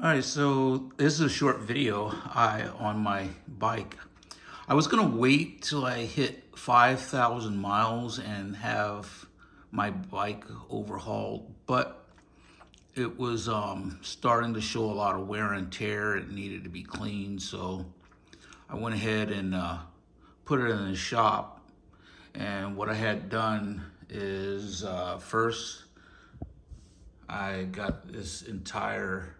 All right, so this is a short video on my bike. I was gonna wait till I hit 5,000 miles and have my bike overhauled, but it was starting to show a lot of wear and tear. It needed to be cleaned, so I went ahead and put it in the shop. And what I had done is first I got this entire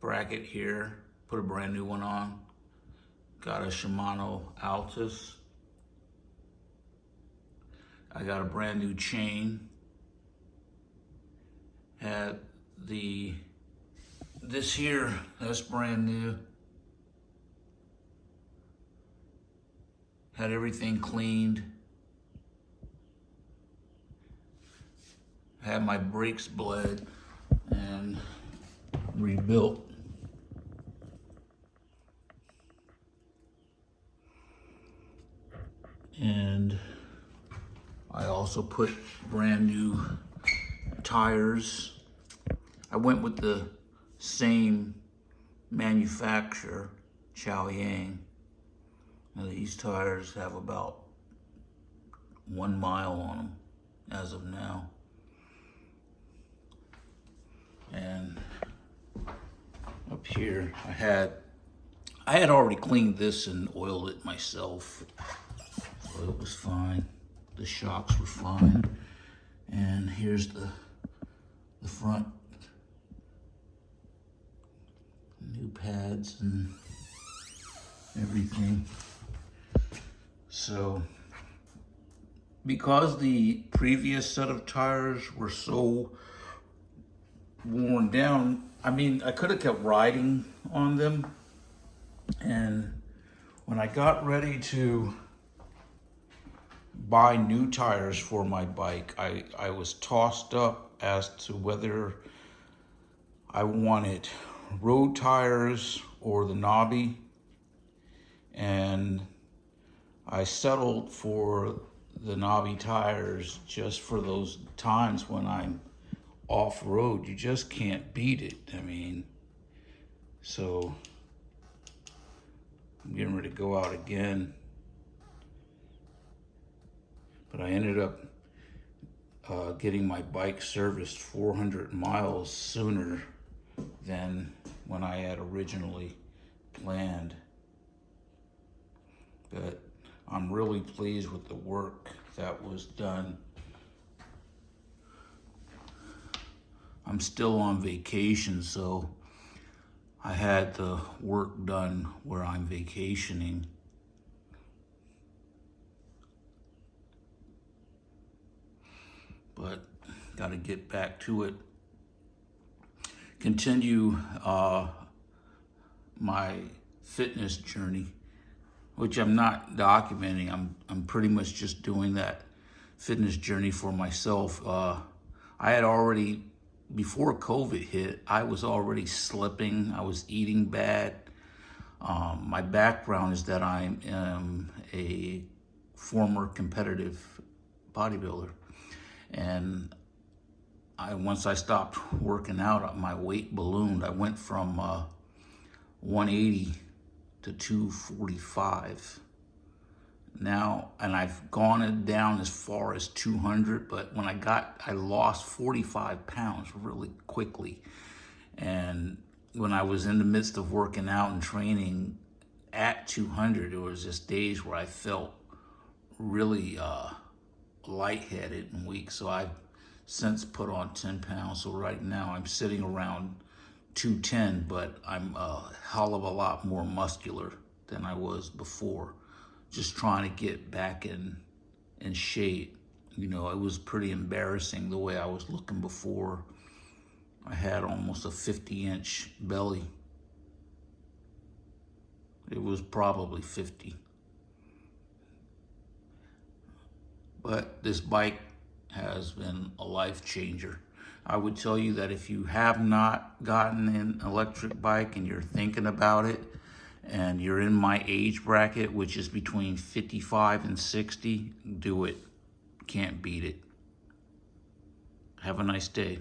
bracket here, put a brand new one on. Got a Shimano Altus. I got a brand new chain. Had this here, that's brand new. Had everything cleaned. Had my brakes bled and rebuilt. And I also put brand new tires. I went with the same manufacturer, Chaoyang. Now these tires have about 1 mile on them as of now. And up here, I had already cleaned this and oiled it myself. So it was fine. The shocks were fine. And here's the front. New pads and everything. So, because the previous set of tires were so worn down, I mean, I could have kept riding on them. And when I got ready to buy new tires for my bike, I was tossed up as to whether I wanted road tires or the knobby, and I settled for the knobby tires just for those times when I'm off-road. You just can't beat it. I mean, so I'm getting ready to go out again. But I ended up getting my bike serviced 400 miles sooner than when I had originally planned. But I'm really pleased with the work that was done. I'm still on vacation, so I had the work done where I'm vacationing. But got to get back to it. Continue my fitness journey, which I'm not documenting. I'm pretty much just doing that fitness journey for myself. I had already, before COVID hit, I was already slipping. I was eating bad. My background is that I am a former competitive bodybuilder. And once I stopped working out, my weight ballooned. I went from 180 to 245 now, and I've gone down as far as 200, but when I lost 45 pounds really quickly. And when I was in the midst of working out and training at 200, there was just days where I felt really lightheaded and weak. So I've since put on 10 pounds. So right now I'm sitting around 210, but I'm a hell of a lot more muscular than I was before. Just trying to get back in shape. You know, it was pretty embarrassing the way I was looking before. I had almost a 50-inch belly. It was probably 50. But this bike has been a life changer. I would tell you that if you have not gotten an electric bike and you're thinking about it, and you're in my age bracket, which is between 55 and 60, do it. Can't beat it. Have a nice day.